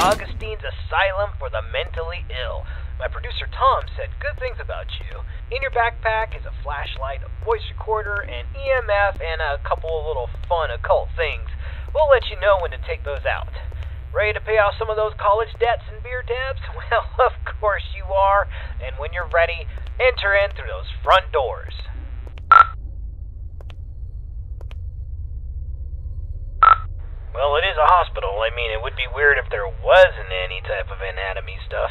Augustine's Asylum for the Mentally Ill. My producer Tom said good things about you. In your backpack is a flashlight, a voice recorder, an EMF, and a couple of little fun occult things. We'll let you know when to take those out. Ready to pay off some of those college debts and beer tabs? Well, of course you are. And when you're ready, enter in through those front doors. Well, it is a hospital. I mean, it would be weird if there wasn't any type of anatomy stuff.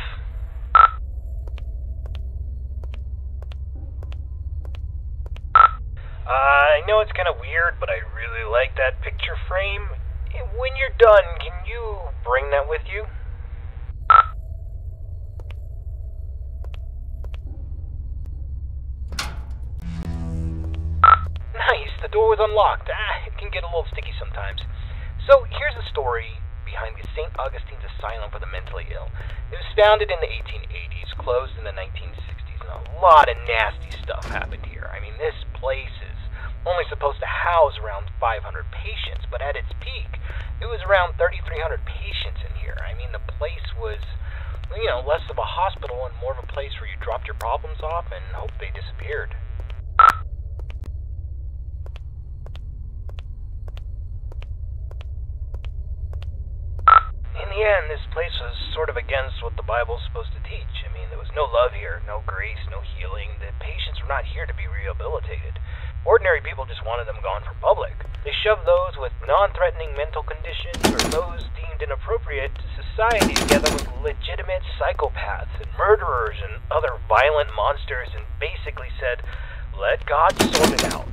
I know it's kind of weird, but I really like that picture frame. When you're done, can you bring that with you? Nice, the door was unlocked. It can get a little sticky sometimes. So here's the story behind the St. Augustine's Asylum for the Mentally Ill. It was founded in the 1880s, closed in the 1960s, and a lot of nasty stuff happened here. I mean, this place is only supposed to house around 500 patients, but at its peak, it was around 3,300 patients in here. I mean, the place was, less of a hospital and more of a place where you dropped your problems off and hoped they disappeared. In the end, this place was sort of against what the Bible's supposed to teach. I mean, there was no love here, no grace, no healing. The patients were not here to be rehabilitated. Ordinary people just wanted them gone from public. They shoved those with non-threatening mental conditions or those deemed inappropriate to society together with legitimate psychopaths and murderers and other violent monsters and basically said, let God sort it out.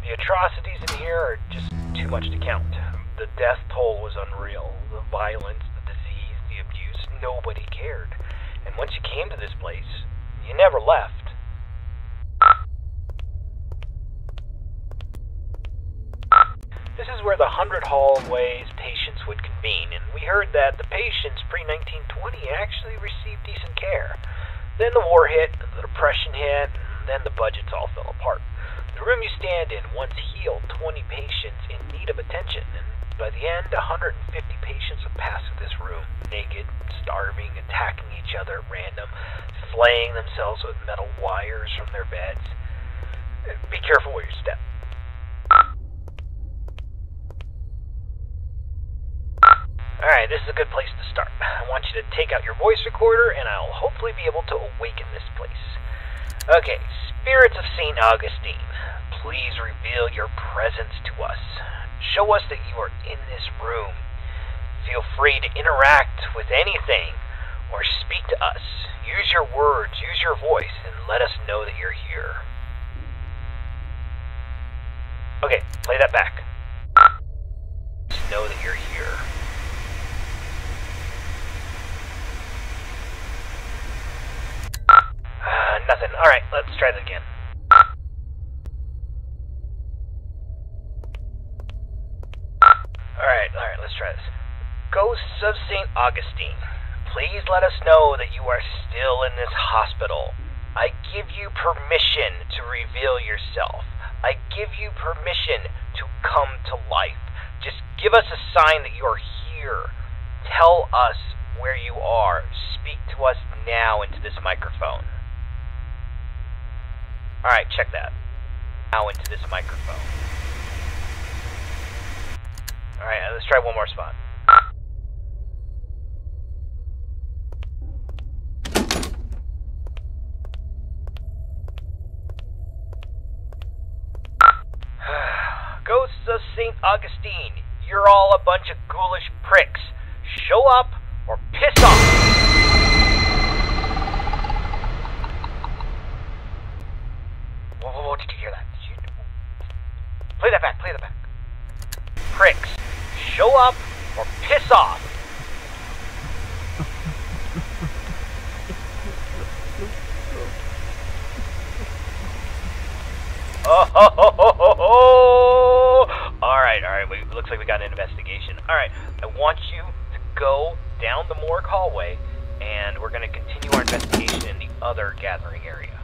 The atrocities in here are just too much to count. The death toll was unreal. The violence, the disease, the abuse, nobody cared. And once you came to this place, you never left. This is where the 100 hallways patients would convene, and we heard that the patients pre-1920 actually received decent care. Then the war hit, the depression hit, and then the budgets all fell apart. The room you stand in once healed 20 patients in need of attention, and by the end, 150 patients would pass through this room, naked, starving, attacking each other at random, flaying themselves with metal wires from their beds. Be careful where you step. Alright, this is a good place to start. I want you to take out your voice recorder, and I'll hopefully be able to awaken this place. Okay, spirits of St. Augustine, please reveal your presence to us. Show us that you are in this room. Feel free to interact with anything or speak to us. Use your words, use your voice, and let us know that you're here. Okay, play that back. Just know that you're here. Nothing. Alright, let's try that again. Alright, let's try this. Ghosts of St. Augustine, please let us know that you are still in this hospital. I give you permission to reveal yourself. I give you permission to come to life. Just give us a sign that you're here. Tell us where you are. Speak to us now into this microphone. Alright, check that. Now into this microphone. Alright, let's try one more spot. Ghosts of St. Augustine, you're all a bunch of ghoulish pricks. Show up or piss off! Whoa, did you hear that? Play that back, play that back. Pricks, show up or piss off! Alright, looks like we got an investigation. Alright, I want you to go down the morgue hallway, and we're going to continue our investigation in the other gathering area.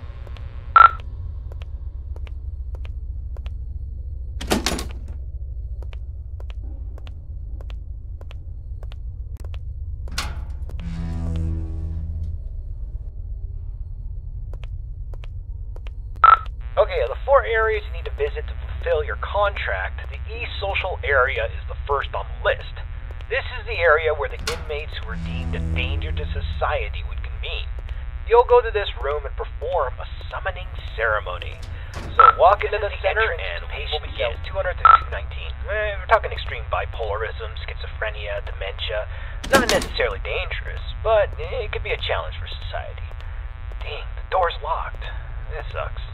Okay, of the 4 areas you need to visit to fulfill your contract, the E-Social area is the first on the list. This is the area where the inmates who are deemed a danger to society would convene. You'll go to this room and perform a summoning ceremony. So walk into the center and patient cells 200 to 219. We're talking extreme bipolarism, schizophrenia, dementia. Not necessarily dangerous, but it could be a challenge for society. Dang, the door's locked. That sucks.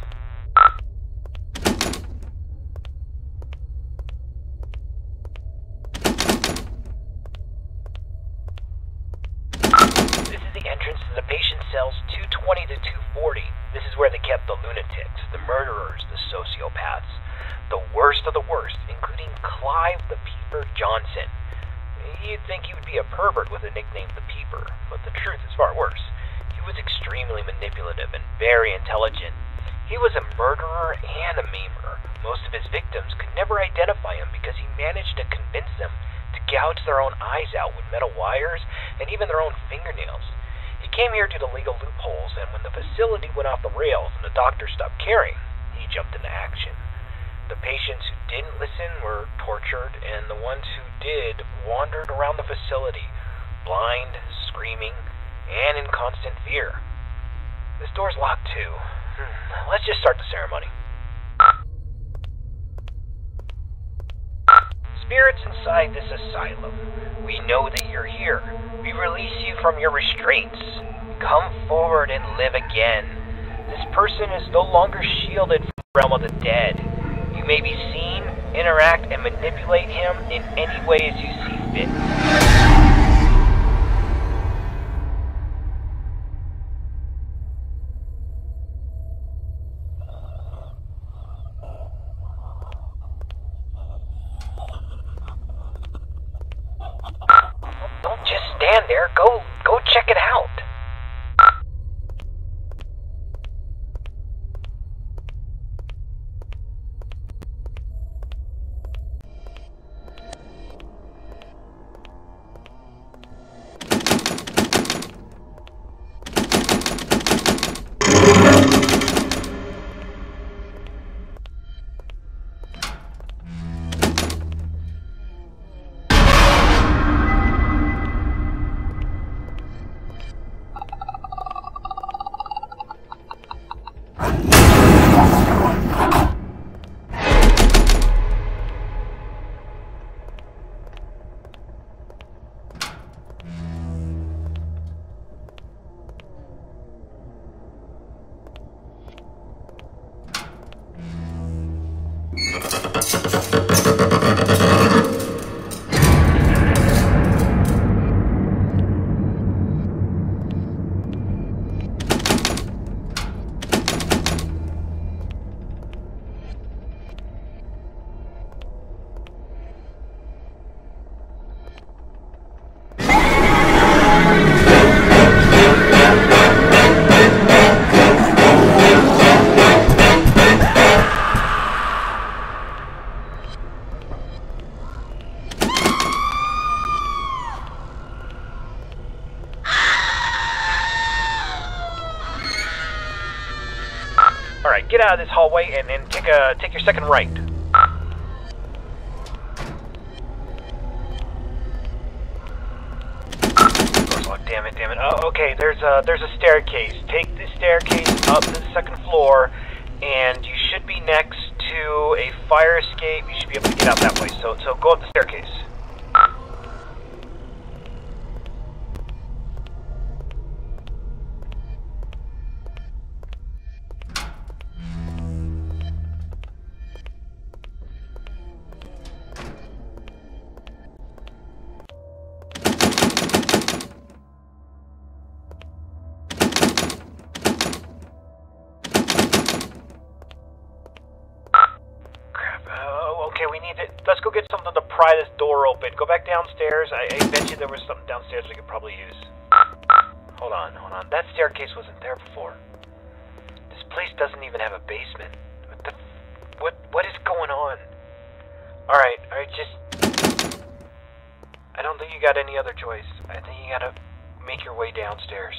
This is the entrance to the patient cells 220 to 240. This is where they kept the lunatics, the murderers, the sociopaths, the worst of the worst, including Clive the Peeper Johnson. You'd think he would be a pervert with a nickname the Peeper, but the truth is far worse. He was extremely manipulative and very intelligent. He was a murderer and a maimer. Most of his victims could never identify him because he managed to convince them to gouge their own eyes out with metal wires and even their own fingernails. He came here due to legal loopholes, and when the facility went off the rails and the doctor stopped caring, he jumped into action. The patients who didn't listen were tortured, and the ones who did wandered around the facility, blind, screaming, and in constant fear. This door's locked too. Let's just start the ceremony. Spirits inside this asylum, we know that you're here. We release you from your restraints. Come forward and live again. This person is no longer shielded from the realm of the dead. You may be seen, interact, and manipulate him in any way as you see fit. Don't just stand there. Go check it out. Alright, get out of this hallway and take your second right. Door's locked, damn it. Oh, okay, there's a staircase. Take the staircase up to the second floor, and you should be next to a fire escape. You should be able to get out that way, so go up the staircase. Let's go get something to pry this door open. Go back downstairs. I bet you there was something downstairs we could probably use. Hold on. That staircase wasn't there before. This place doesn't even have a basement. What is going on? Alright, just... I don't think you got any other choice. I think you gotta make your way downstairs.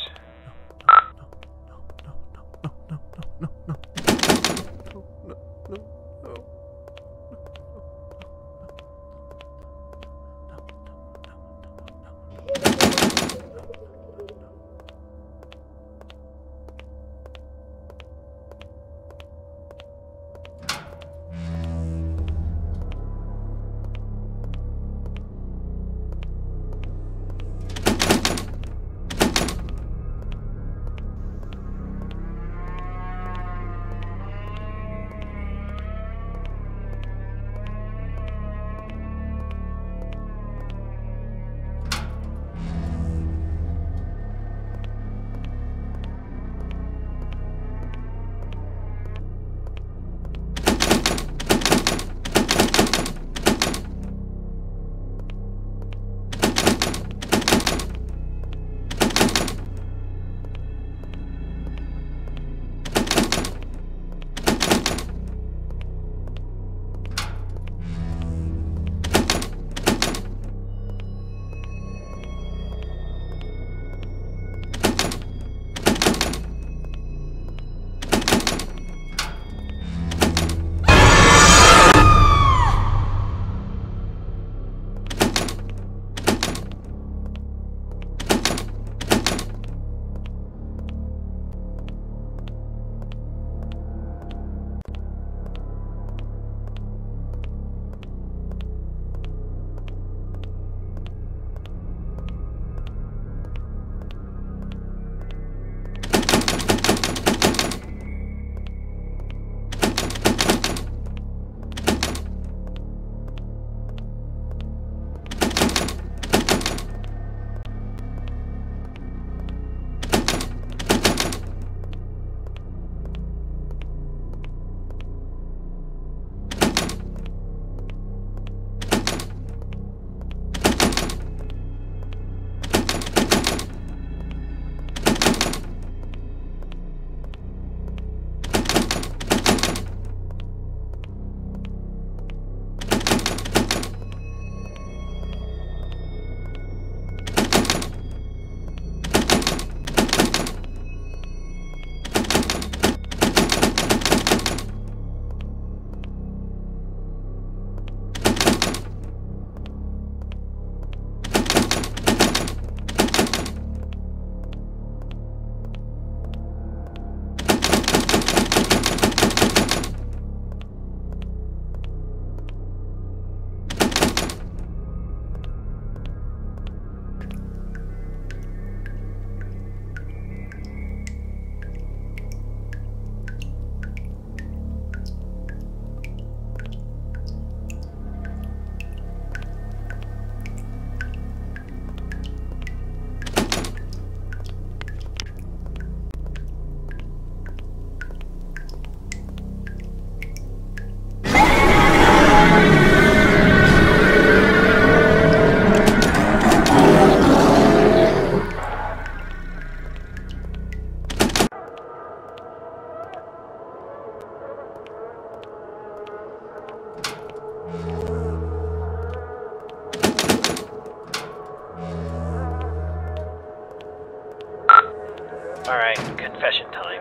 Alright, confession time.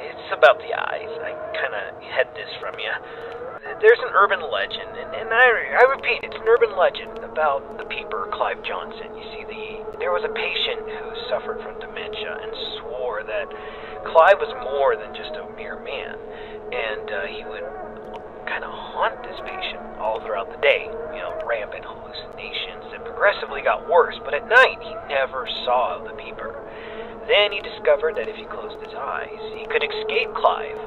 It's about the eyes. I kinda hid this from you. There's an urban legend, and I repeat, it's an urban legend about the peeper, Clive Johnson. You see, there was a patient who suffered from dementia and swore that Clive was more than just a mere man, and he would kind of haunt this patient all throughout the day. Rampant hallucinations that progressively got worse, but at night he never saw the peeper. Then he discovered that if he closed his eyes, he could escape Clive,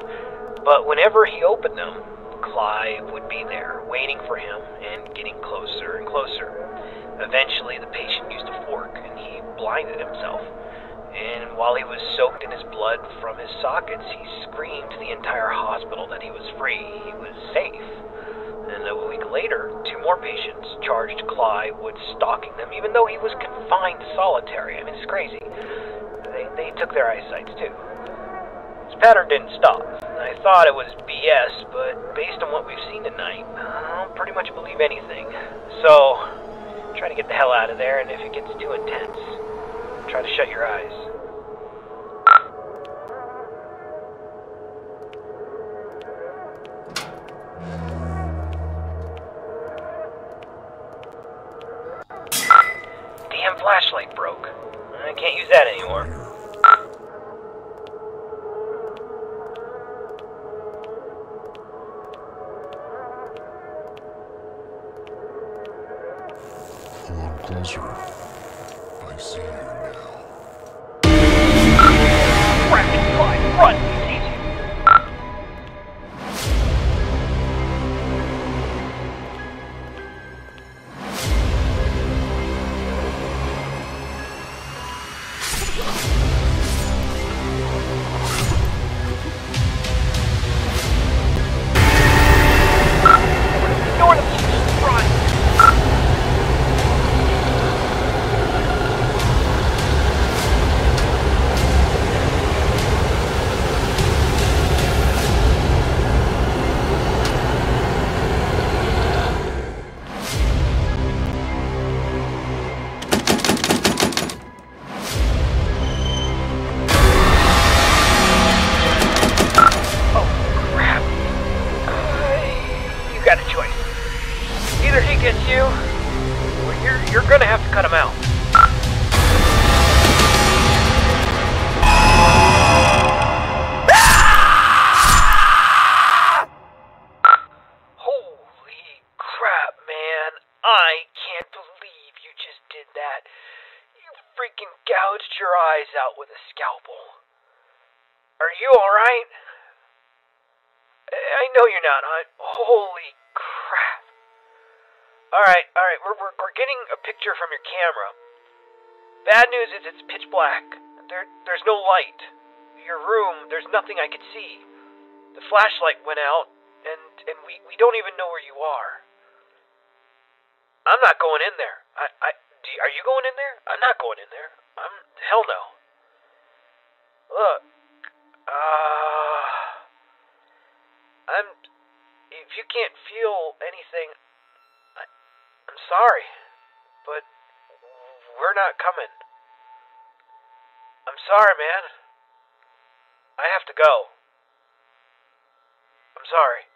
but whenever he opened them, Clive would be there, waiting for him and getting closer and closer. Eventually, the patient used a fork and he blinded himself. And while he was soaked in his blood from his sockets, he screamed to the entire hospital that he was free, he was safe. And a week later, 2 more patients charged Clive with stalking them, even though he was confined to solitary. I mean, it's crazy. They took their eyesights too. This pattern didn't stop. I thought it was BS, but based on what we've seen tonight, I'll pretty much believe anything. So, try to get the hell out of there, and if it gets too intense, try to shut your eyes. Damn flashlight broke. I can't use that anymore. Come on closer. I see you now. Crap, Clive, run! He sees you. Ignore them! Run! Got a choice. Either he gets you, or you're gonna have to cut him out. Holy crap, man. I can't believe you just did that. You freaking gouged your eyes out with a scalpel. Are you alright? I know you're not. Holy crap. Alright, we're getting a picture from your camera. Bad news is it's pitch black. There's no light. Your room, there's nothing I could see. The flashlight went out, and we don't even know where you are. I'm not going in there. Are you going in there? I'm not going in there. Hell no. Look, if you can't feel anything, I'm sorry, but we're not coming. I'm sorry, man. I have to go. I'm sorry.